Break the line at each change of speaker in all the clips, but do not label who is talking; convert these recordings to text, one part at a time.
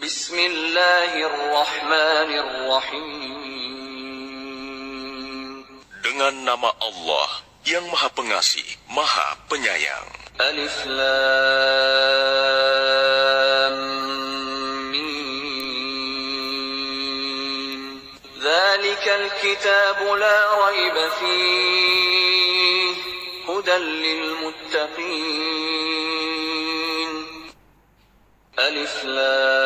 Bismillahirrahmanirrahim.
Dengan nama Allah yang Maha Pengasih, Maha Penyayang.
Alif Lam Mim. Dzalikal kitabu la raiba fihi hudan lil muttaqin. Alif Lam.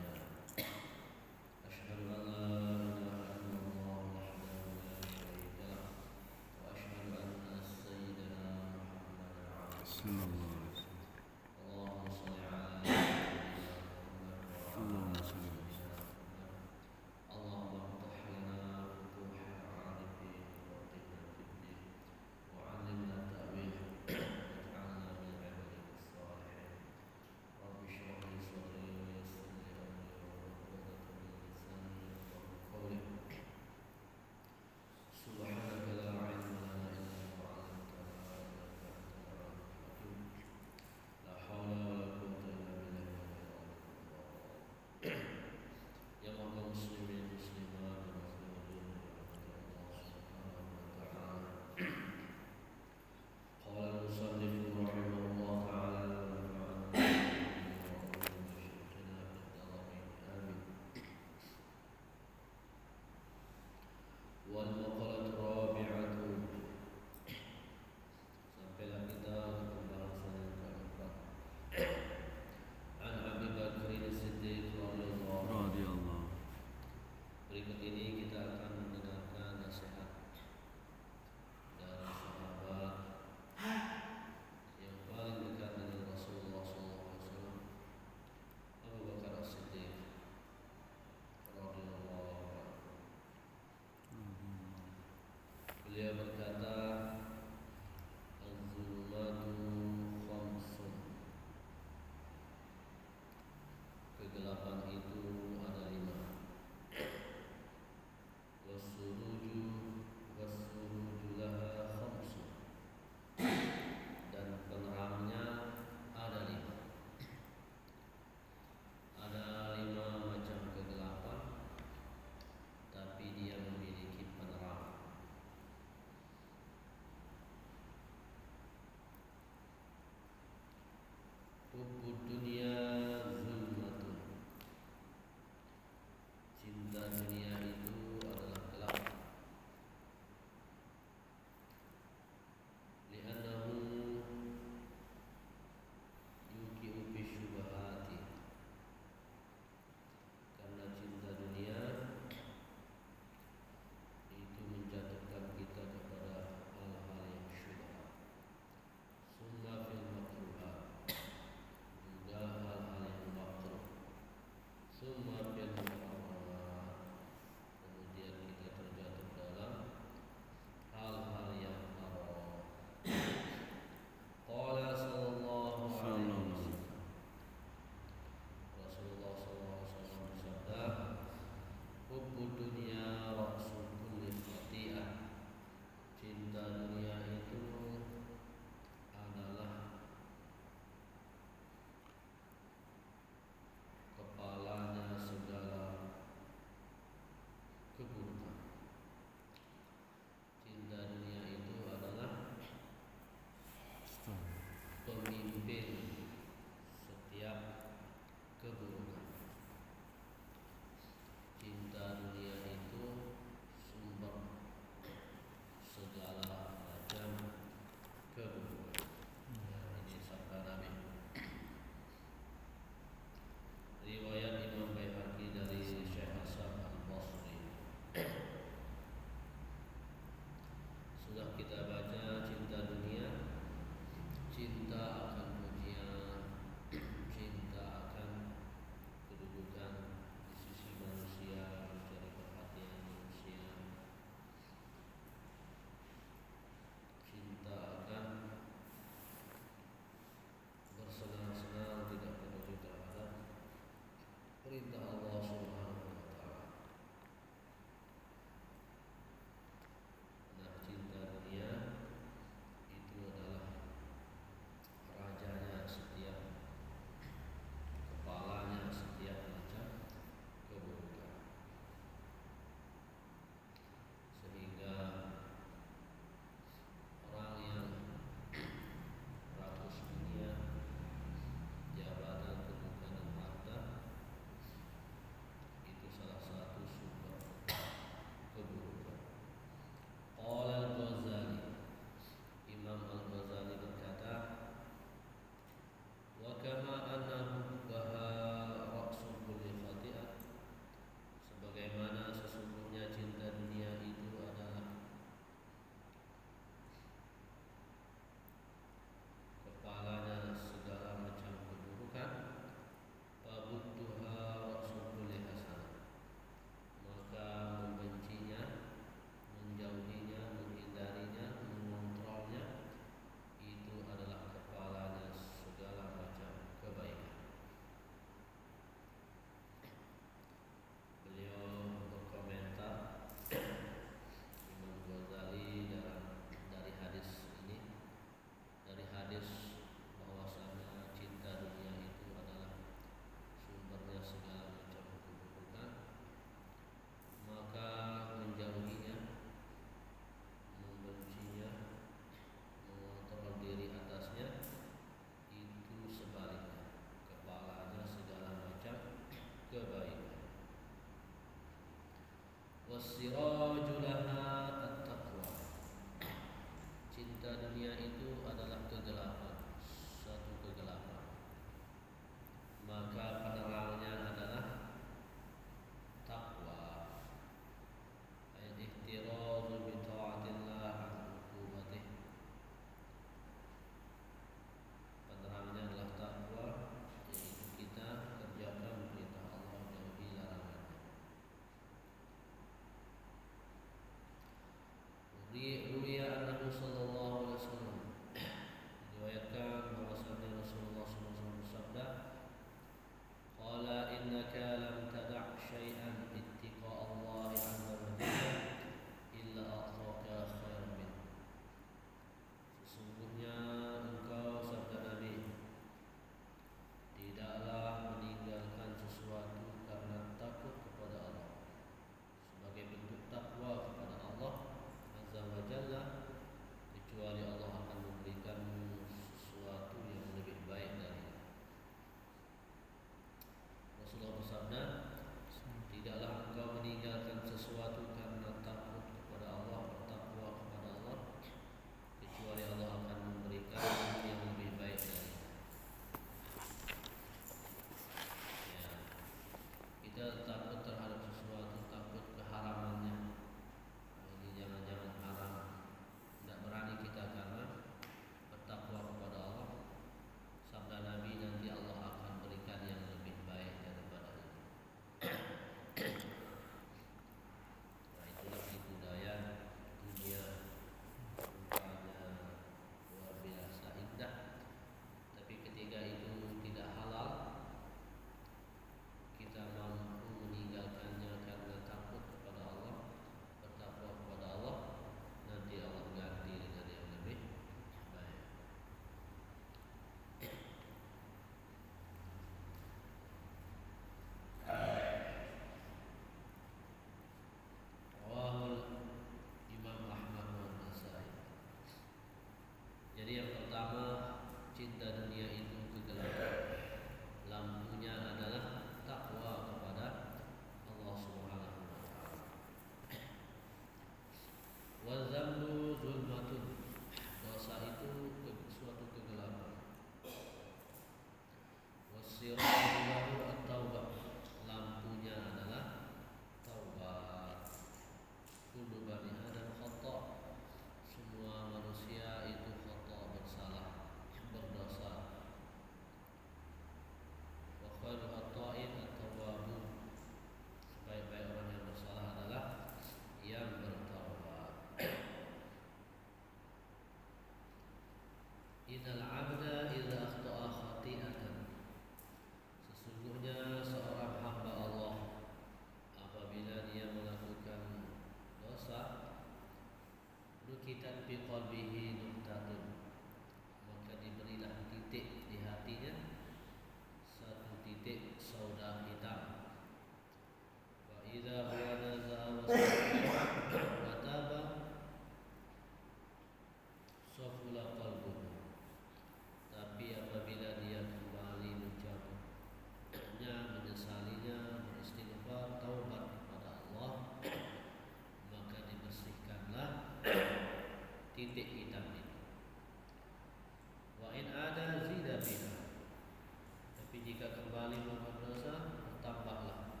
jika kembali membuat dosa, bertambahlah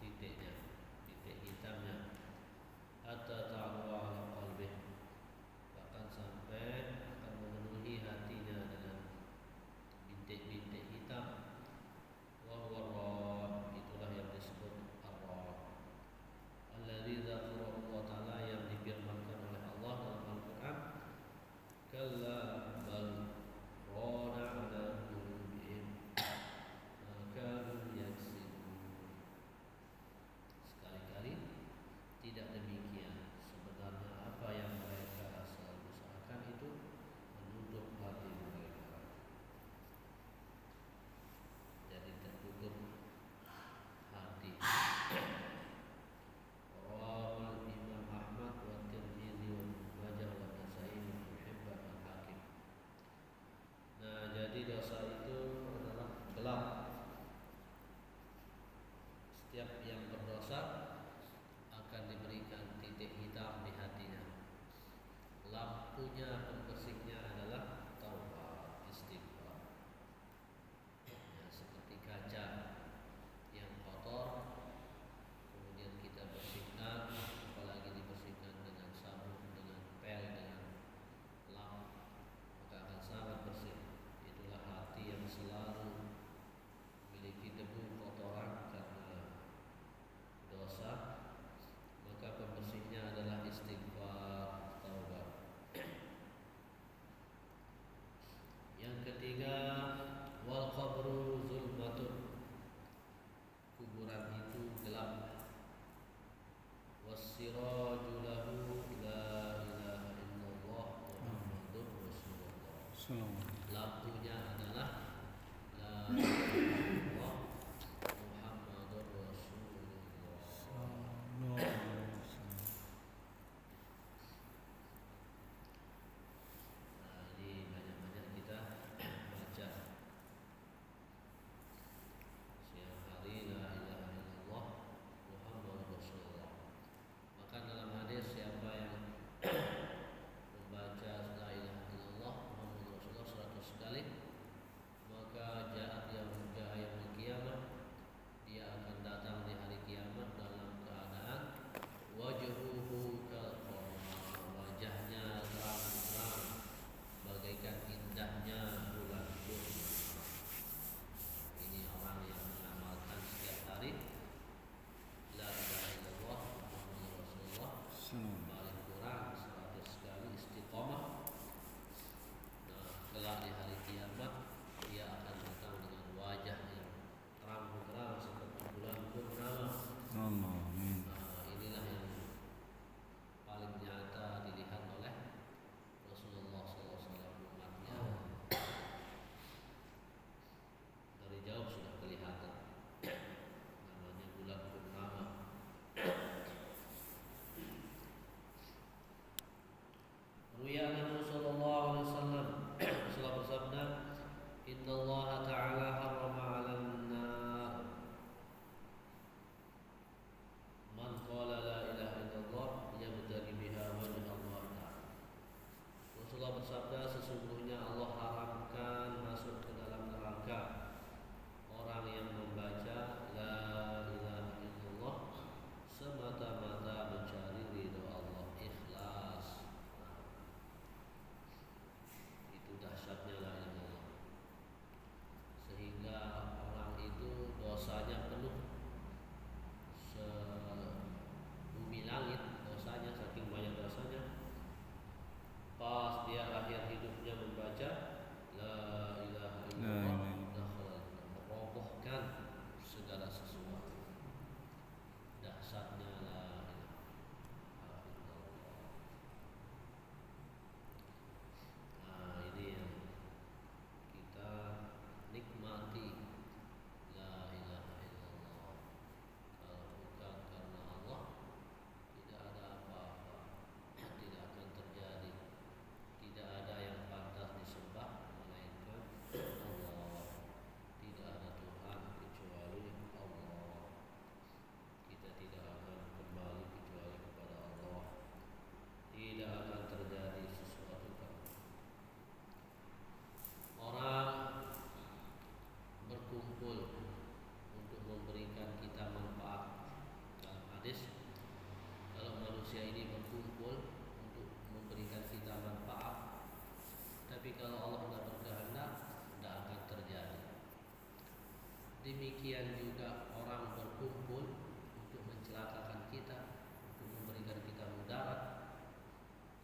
titiknya, titik hitamnya, hatta ta'lu ala qalbih, bahkan sampai akan memenuhi hatinya dengan bintik-bintik hitam. Wa huwa ar-ra, itulah yang disebut ar-ra, alladzi dzakara Allah Ta'ala, yang difirmankan oleh Allah dalam Al-Quran, kalla bal rana ala qulubihim ma kanu yaksibun. Sekali-kali tidak demikian, sebenarnya apa yang mereka selalu usahakan itu menutup hati mereka, jadi tertutup hati. Rawahul Imam Ahmad wa Tirmizi wa Ibnu Majah wa Nasa'i wa Ibnu Hibban wal Hakim. Nah, jadi dosa itu adalah gelap. Setiap yang berdosa akan diberikan titik hitam di hatinya. Lampunya pembersihnya adalah taubat, istighfar. Ya, seperti kaca yang kotor, kemudian kita bersihkan, apalagi dibersihkan dengan sabun, dengan pel, dengan lap, maka akan sangat bersih. Itulah hati yang selalu demikian juga orang berkumpul untuk mencelakakan kita, untuk memberikan kita mudarat,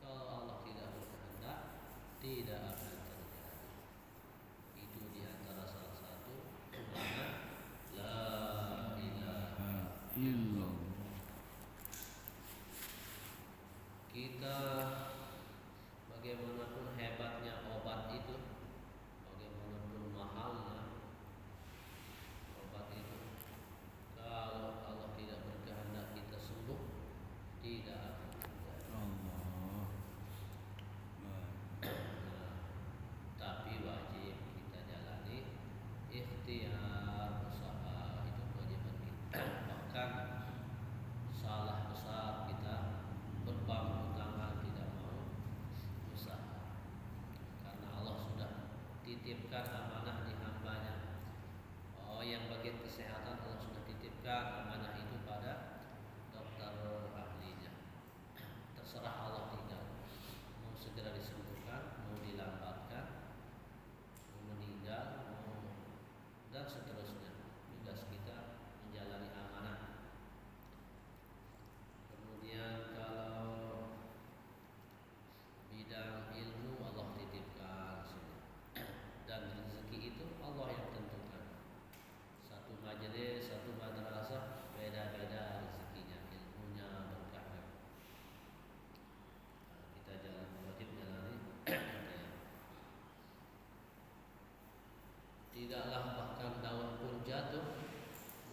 kalau Allah tidak berkehendak tidak akan terjadi. Itu diantara salah satu makna la ilaha illallah. Kita bagaimanapun hebatnya obat itu, bagaimanapun mahalnya obat itu, kalau Allah tidak berkehendak kita sembuh, tidak akan terjadi.
Allah.
Nah, tapi wajib kita jalani ikhtiar usaha, itu kewajiban kita. Bahkan salah besar kita berpangku tangan tidak mau usaha, karena Allah sudah titipkan amanah di hambanya. Yang bagian kesehatan Allah sudah titipkan amanah itu pada dokter ahlinya. Terserah Allah tinggal mau segera disembuhkan, mau dilambatkan, mau meninggal, dan seterusnya. Tugas kita menjalani amanah. Kemudian kalau bidang ilmu Allah titipkan dan rezeki itu Allah yang tentukan. Satu majelis, satu madrasah beda-beda rezekinya, ilmunya, berkahnya. Kita wajib jalani. Tidaklah bahkan daun pun jatuh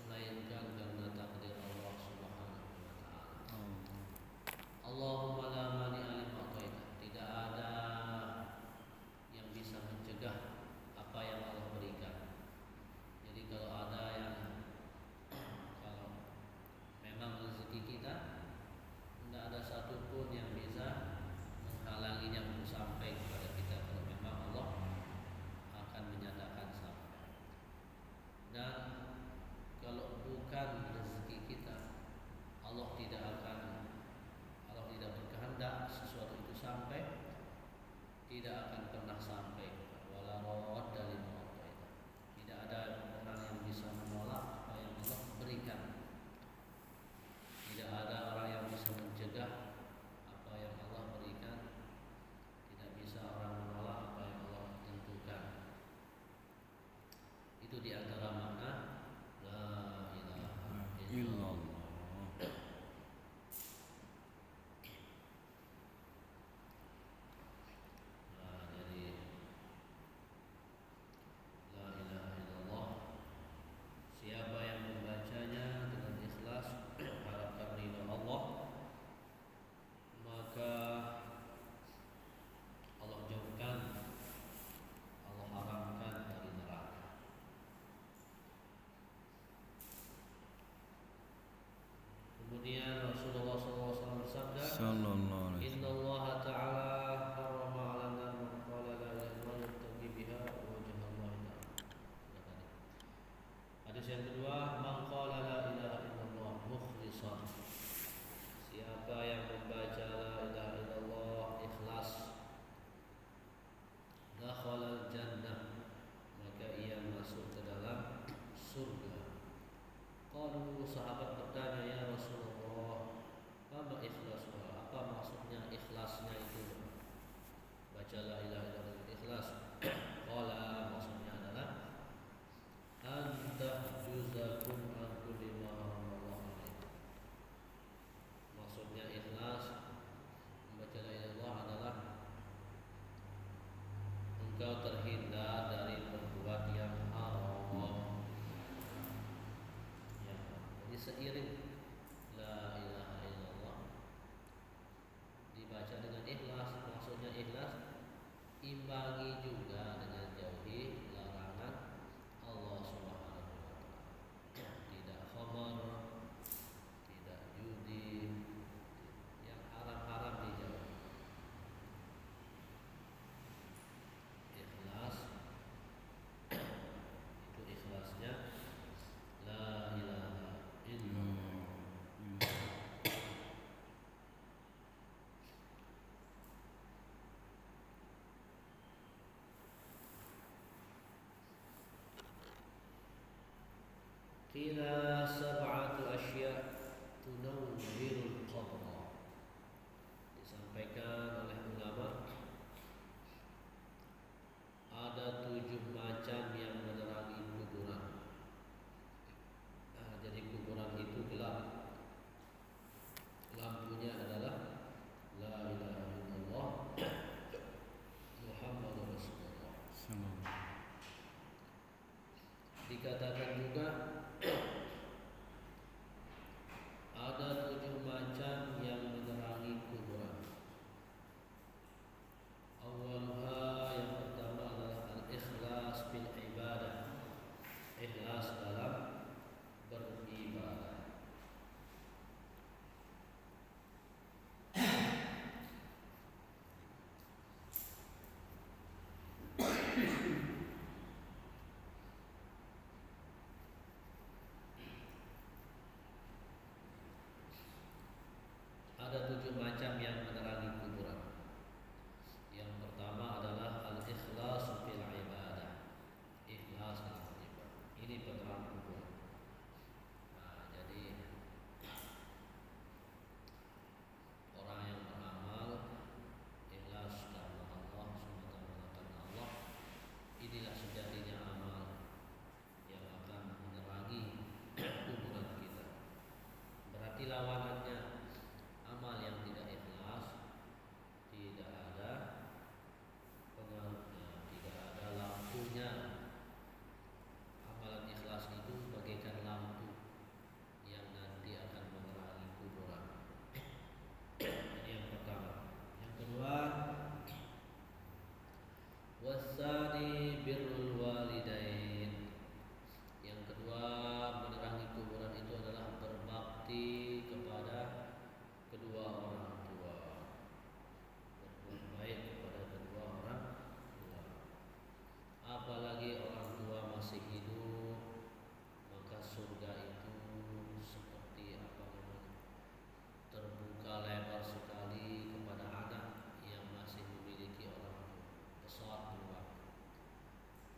melainkan karena takdir Allah Subhanahu wa taala. Allahumma la mani'a lima a'taita. Tidak ada yang bisa mencegah apa yang Allah berikan. Jadi kalau ada yang, kalau memang rezeki kita, tidak ada satupun yang bisa menghalanginya untuk sampai kepada kita kalau memang Allah akan menyatakan sampai. Dan kalau bukan rezeki kita, Allah tidak berkehendak sesuatu itu sampai, tidak akan pernah sampai. Wala radda lima a'taita. Tidak ada orang yang bisa menolak apa yang Allah berikan. Tidak ada orang yang bisa mencegah apa yang Allah berikan. Tidak bisa orang menolak apa yang Allah tentukan. Itu diantara makna la ilaha illallah. Siapa yang membacanya dengan ikhlas harapkan ridha Allah, maka Allah jauhkan, Allah haramkan dari neraka. Kemudian Rasulullah SAW bersabda, Inna Allah Ta'ala harrama 'ala an-nar man qala la ilaha illallah yabtaghi biha wajha Allah ta'ala. Hadis yang kedua, man qala la ilaha illallah mukhlishan. Siapa yang membaca la ilaha illallah ikhlas, dakhala al-jannah, maka ia masuk ke dalam surga. Qalu, sahabat bertanya, ya Rasulullah, apa ikhlasnya? Apa maksudnya ikhlasnya itu? Baca la ilaha illallah ikhlas. Qala, maksudnya adalah anta juzakum an kulli ma haramallahu alaih. Maksudnya ikhlas membaca la ilaha illallah adalah engkau terhindar dari berbuat yang haram. Ya, jadi seiring la ilaha illallah dibaca dengan ikhlas, maksudnya ikhlas imbangi juga dengan jauhi larangan Allah Subhanahu wa taala. Tidak khamar, tidak judi, yang haram-haram dijauhi. Ikhlas itu ikhlasnya la ilaha illallah. Qila sab'atu asya' tunawwirul qabra. Disampaikan oleh ulama ada 7 macam yang menerangi kuburan. Jadi kuburan itu gelap. Lampunya adalah La ilaha illallah Muhammadur Rasulullah. Dikatakan juga ada 7 macam yang menerangi kuburan. Awalha, yang pertama adalah al-ikhlas bil ibadah. Ikhlas dalam beribadah. Ada 7 macam yang menerangi kuburan. Yang pertama adalah al-ikhlas fil ibadah. Ikhlas dalam beribadah. Ini penerang kuburan. Jadi orang yang beramal ikhlas karena Allah, semata-mata karena Allah, inilah sejatinya amal yang akan menerangi kuburan kita. Berarti lawanannya amal yang tidak ikhlas, tidak ada pengaruhnya, tidak ada lampunya. Amalan ikhlas itu bagaikan lampu yang nanti akan menerangi kuburan. Ini yang pertama. Yang kedua, wasani birrul walidain. Yang kedua, menerangi kuburan itu adalah berbakti kepada kedua orang tua, berbuat baik kepada kedua orang tua. Apalagi orang tua masih hidup, maka surga itu seperti apa namanya, terbuka lebar sekali kepada anak yang masih memiliki orang tua. Pesawat terbang.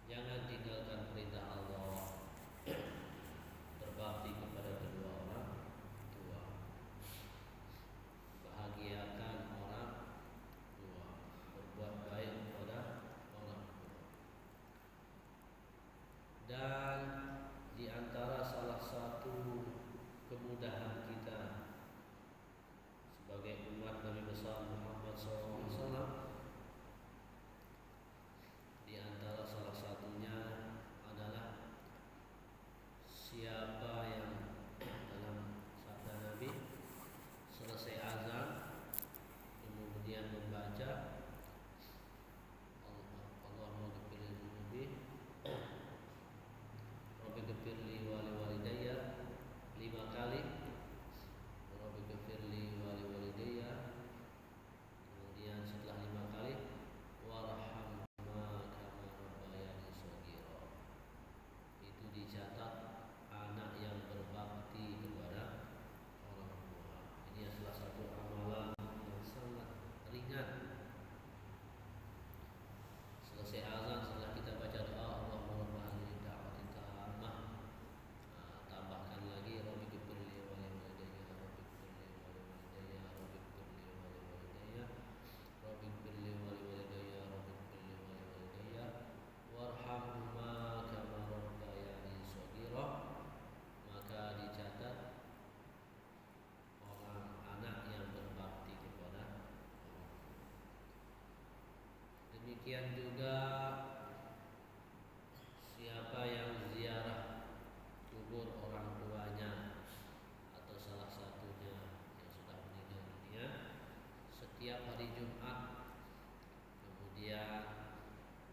Jangan tinggalkan perintah Allah. Berbakti kepada kedua orang tua. Bahagiakan orang tua, berbuat baik kepada orang tua. Dan di antara salah satu kemudahan kita sebagai umat Nabi besar Muhammad SAW, di antara salah satunya adalah siapa yang dalam sabda Nabi selesai azan kemudian membaca Allahumma ghfirli dzunubi Rabbi ghfirli wa li walidayya 5 kali, Rabbi ghfirli wa li walidayya, kemudian setelah 5 kali warhamma kama rabbayani shaghira. Itu dicatat anak yang berbakti kepada orang tua. Ini salah satu amalan yang sangat ringan. Selesai azan, setelah kita baca doa Allahumma rabb hadhihi da'wati tammah, tambahkan lagi Rabbi ghfirli wa li walidayya, Rabbi ghfirli wa li walidayya, Rabbi ghfirli wa li walidayya, Rabbi ghfirli wa li walidayya, Rabbi ghfirli wa li walidayya, warhamhuma kama rabbayani shaghira. Maka dicatat orang anak yang berbakti kepada orang. Demikian juga siapa yang ziarah kubur orang tuanya atau salah satunya yang sudah meninggal dunia setiap hari Jumat, kemudian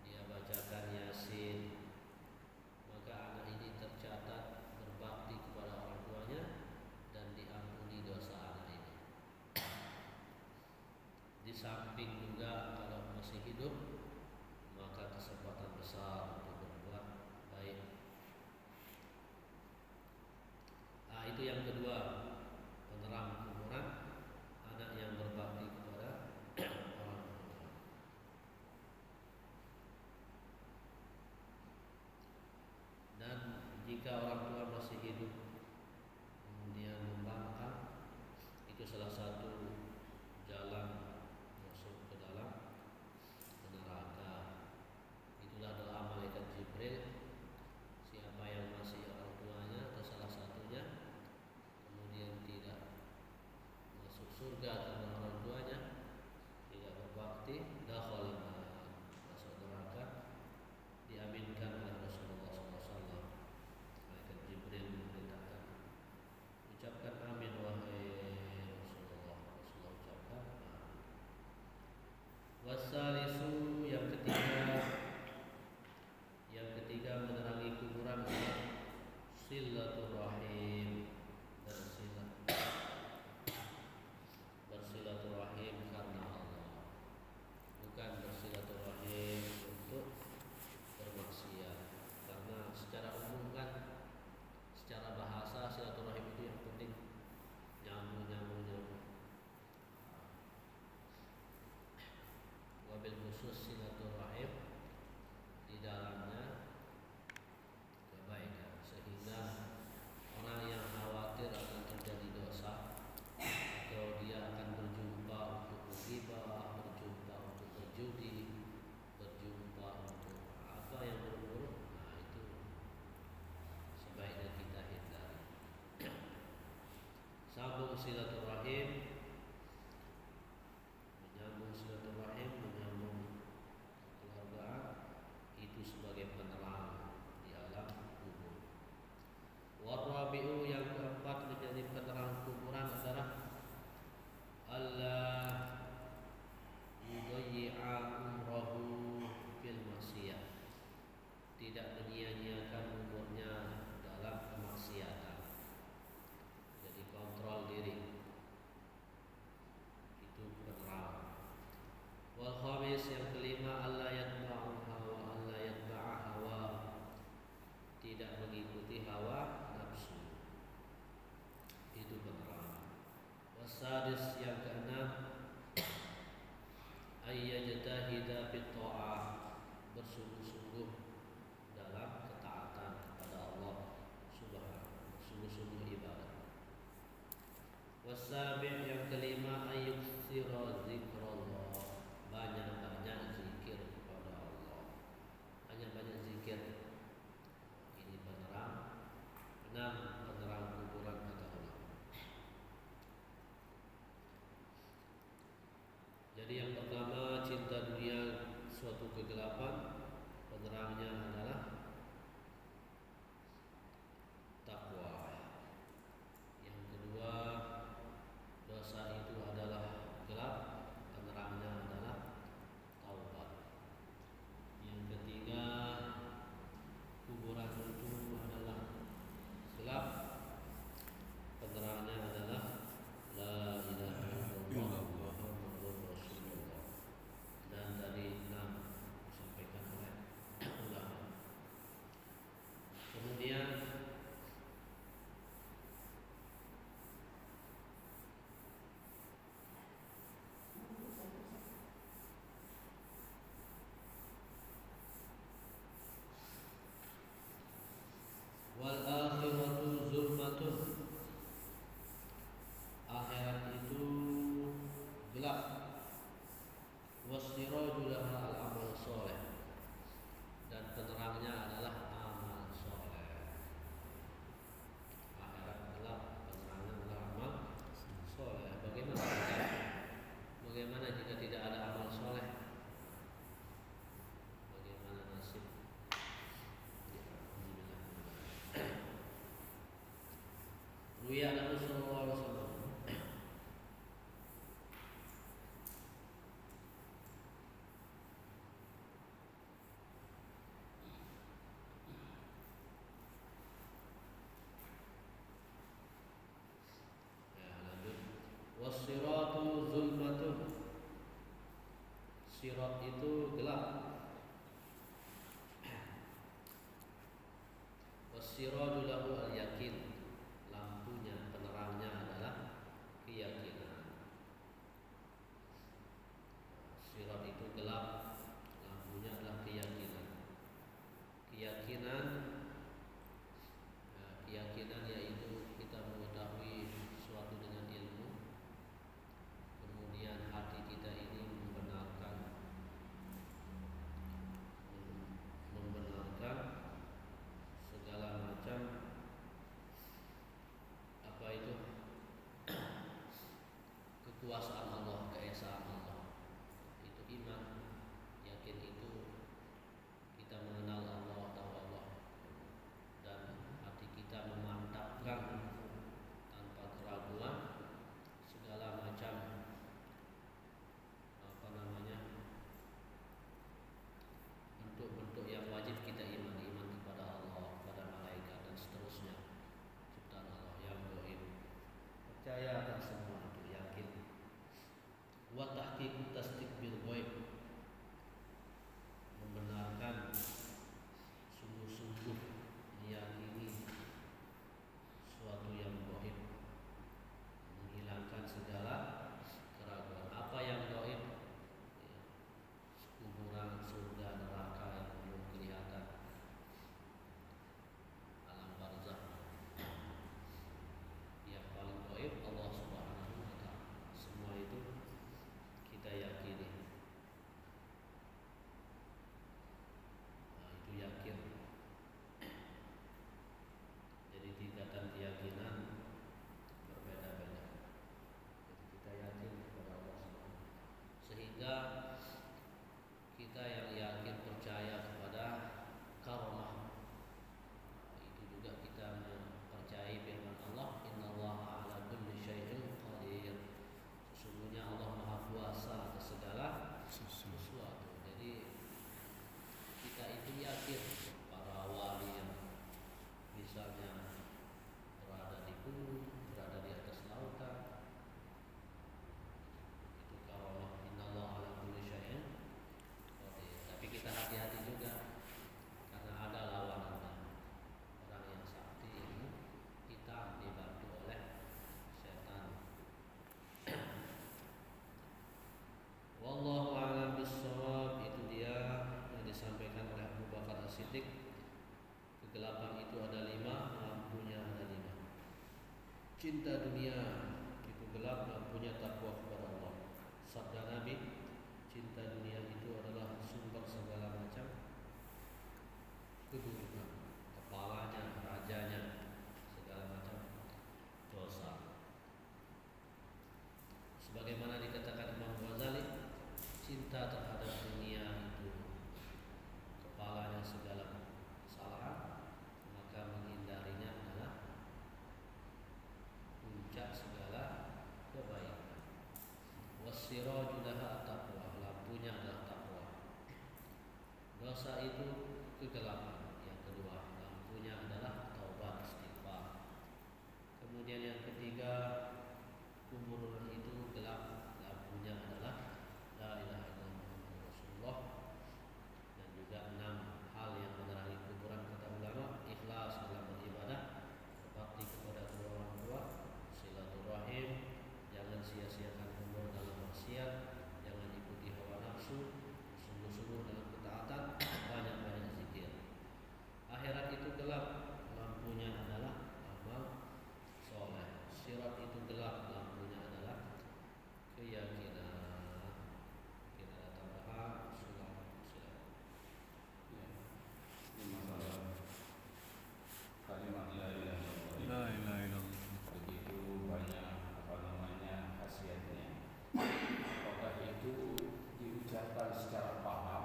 dia bacakan Yasin, maka anak ini tercatat berbakti kepada orang tuanya dan diampuni dosa anak ini. Di samping juga kalau masih hidup, maka kesempatan besar untuk berbuat baik. Itu yang kedua, penerang kuburan, anak yang berbakti kepada orang tua. Dan jika orang tua masih hidup, itu salah satu jalan masuk ke dalam neraka. Itulah doa malaikat Jibril. Siapa yang masih orang tuanya atau salah satunya kemudian tidak masuk surga karena orang tuanya, tidak berbakti, dakhala masuk neraka, diaminkan oleh Rasulullah SAW. Malaikat Jibril memerintahkan, ucapkan amin wahai Rasulullah. Rasulullah ucapkan amin. Wasalisu yang ketiga menerangi kuburan adalah silaturahim, bersilaturahim karena Allah, bukan bersilaturahim untuk bermaksiat. Karena secara umum kan, secara bahasa silaturahim itu yang penting nyambung. Wabil khusus silaturahim di dalamnya kebaikan, sehingga orang yang khawatir akan terjadi dosa atau dia akan berjumpa untuk musibah, berjumpa untuk berjudi, berjumpa untuk apa yang buruk, nah itu sebaiknya kita hindari. Sambung silaturahim, menyambung silaturahim, menyambung keluargaan, itu sebagai penerang di alam kubur. Warabi'u yang keempat menjadi penerang kuburan adalah Allah yudayyi'a umrahu fil maksiyah, tidak menyia-nyiakan umurnya dalam kemaksiatan. Jadi kontrol diri, itu penerang. Wal khamis yang kelima, Allah yatba'a hawa, tidak mengikuti hawa nafsu, itu penerang. Wasadis yang keenam, ayyajtahida fit ta'ah, bersungguh-sungguh dalam ketaatan kepada Allah Subhanahu, sungguh-sungguh ibadah. Wasabi' yang kelima, ayyuksira zikrullah, banyak-banyak zikir kepada Allah, banyak-banyak zikir. Ini penerang. 6. Penerang kuburan kata Allah. Jadi yang pertama, cinta dunia suatu kegelapan, penerangnya adalah takwa. Yang kedua, dosa itu adalah gelap, penerangnya adalah taubat. Yang ketiga, kuburan itu adalah gelap, penerangnya adalah la ilaha illallah Muhammadur Rasulullah. Dan tadi 6 disampaikan oleh ulama. Kemudian wal akhiratu zulmatun, akhirat itu gelap. Wasiraju laha al amal soleh, dan penerangnya adalah amal soleh. Akhirat gelap, penerangnya adalah amal soleh. Bagaimana jika tidak ada amal soleh? Bagaimana nasib? Ruya Nabi sallallahu alaihi wasallam, wasiratu zulmatun, sirat itu gelap. Wasiratu lahu al-yakin, lampunya, penerangnya adalah keyakinan. Sirat itu gelap, lampunya adalah keyakinan. Keyakinan yaitu kita mengetahui sesuatu dengan ilmu, cinta dunia itu gelap lampunya takwa kepada Allah. Sabda Nabi, cinta dunia itu adalah sumber segala macam keburukan, kepalanya, rajanya, segala macam dosa. Sebagaimana dikatakan Imam Ghazali, cinta terhadap dunia itu kepalanya segala kesalahan, maka menghindarinya adalah puncak segala kebaikan. Wassiraju laha taqwa, lampunya adalah takwa. Dosa itu kegelapan. Yang kedua, lampunya adalah taubat istighfar. Kemudian yang ketiga, kuburan itu gelap, lampunya adalah la ilaha illallah Muhammadur Rasulullah. Dan juga 6 hal yang menerangi kuburan kata ulama: ikhlas dalam beribadah, berbakti kepada kedua orang tua, silaturahim, jangan sia-siakan umur dalam maksiat, jangan ikuti hawa nafsu, sungguh-sungguh dalam ketaatan, banyak-banyak zikir. Akhirat itu gelap, lampunya adalah amal soleh. Sirat itu gelap, lampunya adalah keyakinan. Kita ada tambahan, silakan.
Ya, ini masalah kalimat la ilaha illallah.
La ilaha illallah.
Begitu banyak khasiatnya. Apakah itu diucapkan secara paham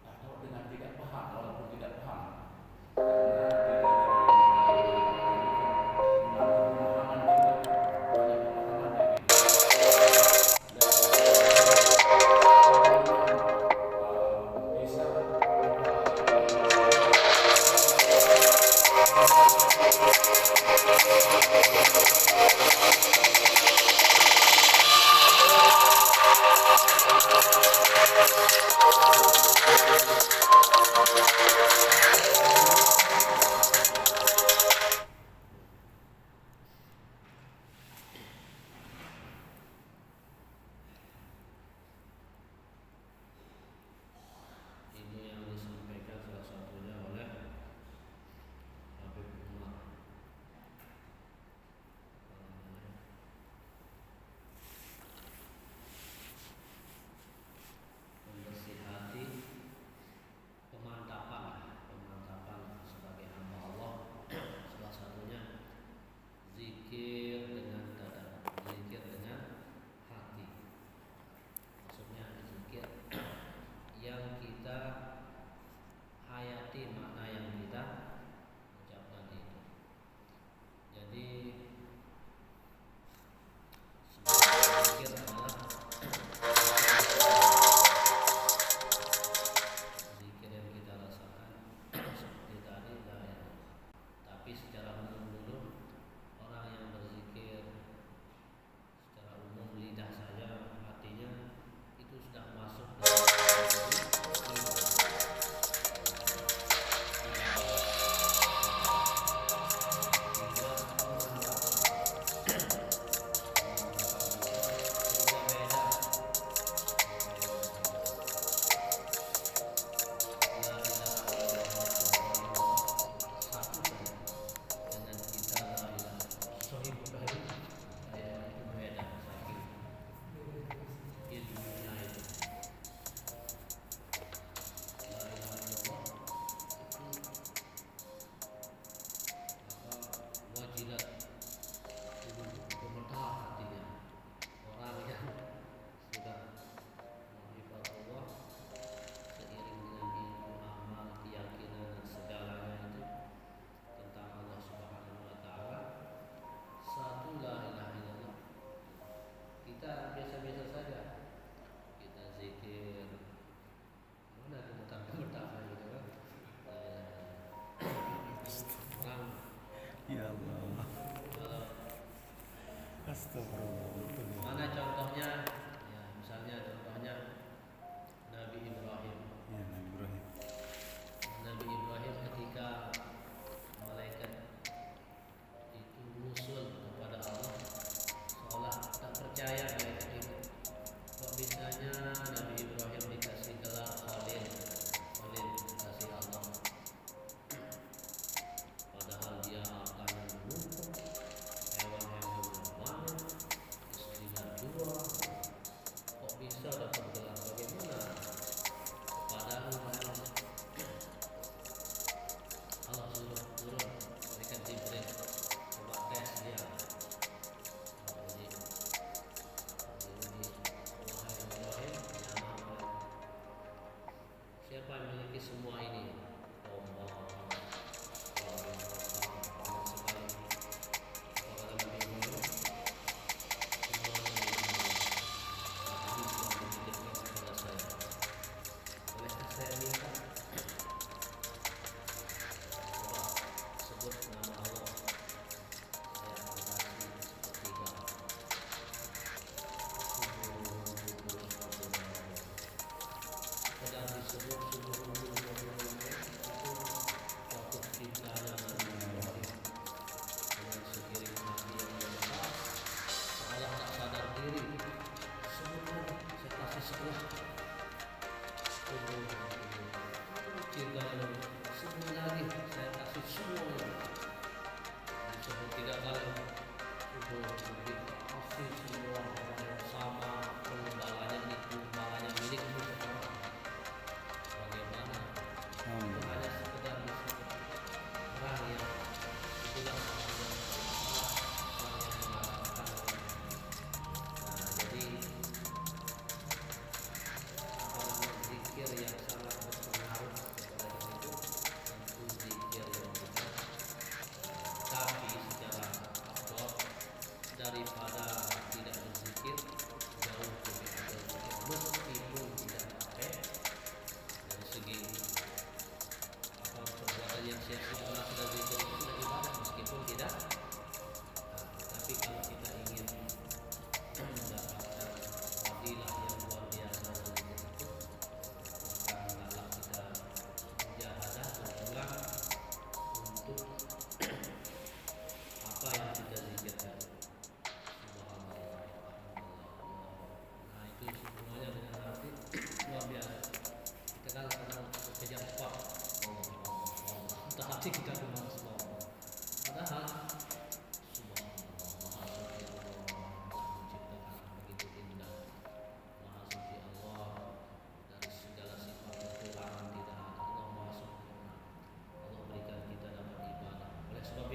atau dengan tidak paham, walaupun tidak paham? Karena di dalam pemahaman kita banyak pemahamannya gitu. Bisa
Ini yang disampaikan salah satunya oleh Habib Umar. Membersih hati, pemantapan sebagai hamba Allah. Salah satunya zikir dengan dada, zikir dengan hati. Maksudnya zikir yang kita hayati, makna yang kita ucapkan itu. Jadi sebagai zikir adalah zikir yang kita rasakan seperti tadi la ilaha illallah. Tapi secara umum dulu, orang yang berzikir secara umum lidah saja, hatinya itu sudah masuk dalam
Ya Allah. Astagfirullah.
Mana contohnya? Ya, misalnya contohnya Nabi Ibrahim.
Ya Nabi Ibrahim.
Nabi Ibrahim ketika malaikat itu musul kepada Allah, seolah tak percaya malaikat itu. Kok bisanya Nabi Ibrahim dikasih gelar Khalil, Khalil kasih Allah. Padahal dia akan hewan-hewan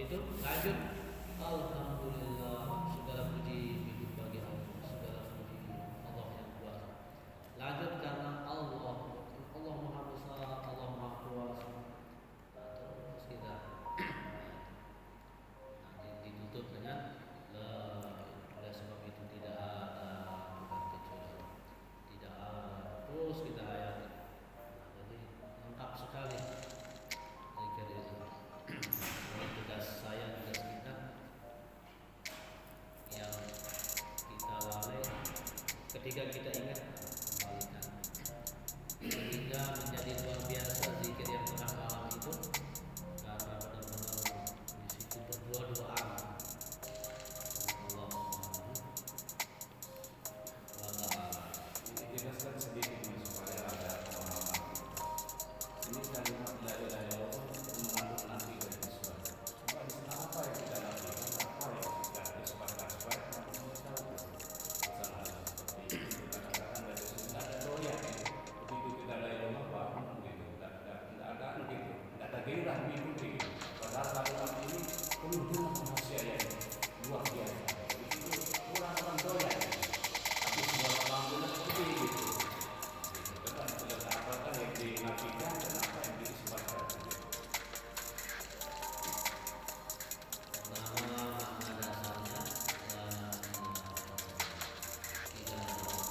itu lanjut. Alhamdulillah, segala puji hidup bagi Allah, segala puji Allah yang kuasa. Lanjut karena Allah Maha besar, Allah Maha kuasa. Nah, terus kita nanti ditutup dengan la. Oleh sebab itu tidak ada Tuhan kecuali Allah. Tidak ada. Terus kita hayati. Nah, jadi lengkap sekali. Zikir itu. Ini tugas saya, tugas kita yang kita lalai. Ketika kita ingat, kembalikan. Sehingga menjadi luar biasa zikir yang tengah malam itu, karena benar-benar di situ berdua-duaan Allah Subhanahu wa ta'ala.
Dijelaskan sedikit supaya ada pemahaman. Ini kalimat la ilaha illallah mengandung nanti dari sesuatu. Coba di sana apa yang kita lakukan, apa yang kita disepakati supaya teman-teman tahu. Misalnya seperti itu kita katakan dari sini tidak ada doyan. Begitu kita la ilaha illallah bangun gitu, tidak ada gitu, tidak ada gairah hidup gitu. Padahal lakukan ini penuh dengan rahasia yang luar biasa. Itu orang-orang doyan. Tapi semua orang benar seperti itu. Kita sudah apa yang dinafikan dan apa yang disebutkan.
Pertama, makna dasarnya tidak ada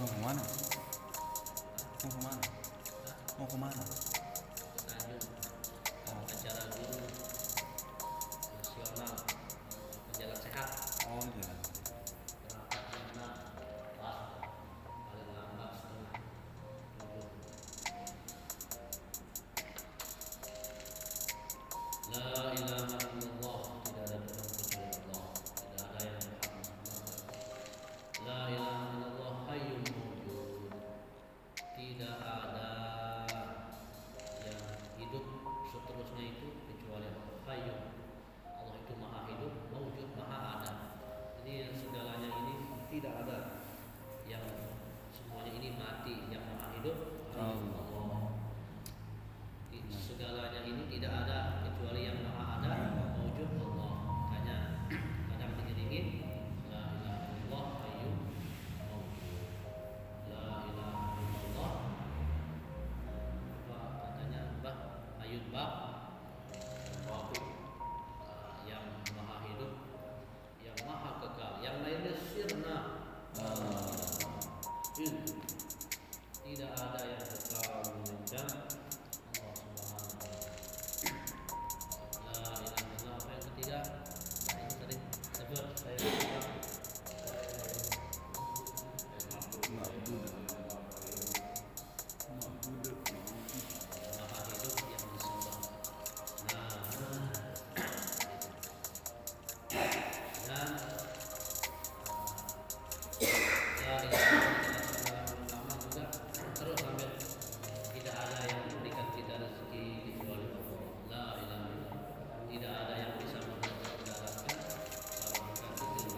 Mau kemana? Mau kemana? Mau kemana?
Tanjung acara guru nasional menjaga sehat.
Oh iya.
Berangkatnya pas paling lambat setengah 7. La ilaha illallah, tidak ada Tuhan kecuali Allah, tidak ada yang berhak disembah. La ilaha illallah hayyun mawjud, tidak ada yang hidup seterusnya itu kecuali Allah. Hayyun, Allah itu maha hidup, mawjud maha ada. Jadi segalanya ini tidak ada yang semuanya ini mati. Yang maha hidup Allah. Segalanya ini tidak ada kecuali yang maha ada, mawjud Allah. Makanya kadang diiringi la ilaha illallah hayyun mawjud. La ilaha illallah apa katanya Mbah Ayun Mbah yang maha hidup, yang maha kekal, yang lainnya sirna. Tidak ada yang kekal melainkan Allah Subhanahu wa ta'ala. La ilaha illallah. Apa yang ketiga? Nah, ini tadi sebut saya lupa. Maha hidup yang disembah. Dan la ilaha illallah ulama juga terus sampai tidak ada yang memberikan kita rezeki kecuali Allah. La ilaha illallah. Tidak ada yang bisa mendaratkan kalau bukan rezeki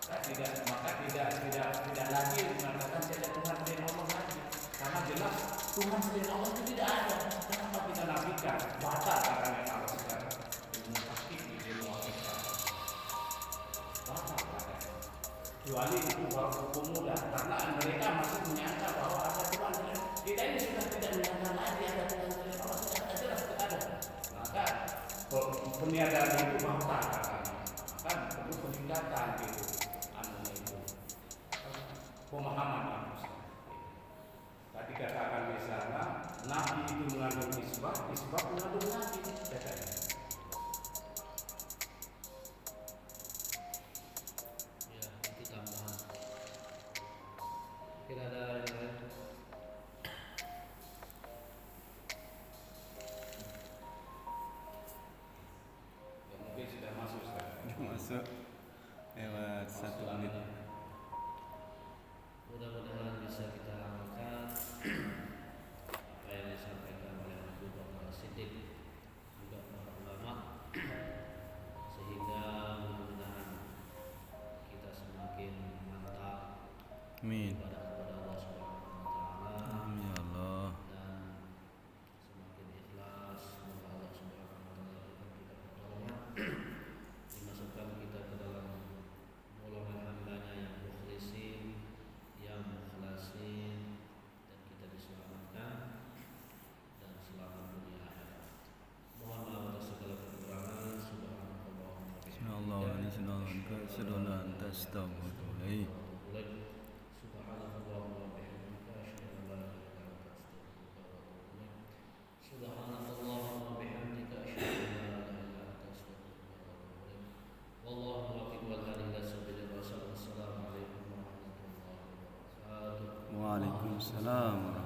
Maka tidak lagi mengatakan tidak Tuhan selain Allah lagi. Karena jelas Tuhan selain Allah itu tidak ada. Kenapa kita nafikan? Batal karena kalau sekarang ilmu taktik di ilmu akidah. Batal karena kecuali itu baru hukum mudah. Karena mereka masih menyangka bahwa ada Tuhan selain kita ini sudah tidak menyangka lagi ada Tuhan selain Allah. Sudah jelas tidak ada. Maka peniadaan itu batal karena kan perlu peningkatan gitu. Pemahaman manusia. Tadi katakan misalnya nabi itu mengandung isbah mengandung nabi. Katanya.
Ya, itu tambahan. Kira ada yang lain?
Ya, mungkin sudah masuk sekarang.
Masuk lewat 1 menit.
Mudah-mudahan bisa kita amalkan apa yang disampaikan oleh Abu Bakar Siddiq juga para ulama sehingga mudah-mudahan kita semakin mantap
Amin.
ibadah kepada Allah Subhanahu wa taala
Amin ya Allah.
dan semakin ikhlas. Semoga Allah Subhanahu wa taala berikan kita pertolongan dimasukkan kita ke dalam golongan hambanya yang mukhlisin, yang mukhlasin, dan kita diselamatkan dan selamat dunia akhirat. Mohon maaf atas segala kekurangan. Subhanallah wa
Subhanallah wa bihamdihi asyhadu an la ilaha illa anta astaghfiruka
Subhanallah wa bihamdihi asyhadu an la ilaha illa anta astaghfiruka. Subhanallah wa bihamdihi asyhadu an la ilaha illa anta astaghfiruka. Wallahu muwaffiq wal hadi ila sabilir rasyad. Wassalamu alaikum warahmatullahi wabarakatuh.
Waalaikumsalam.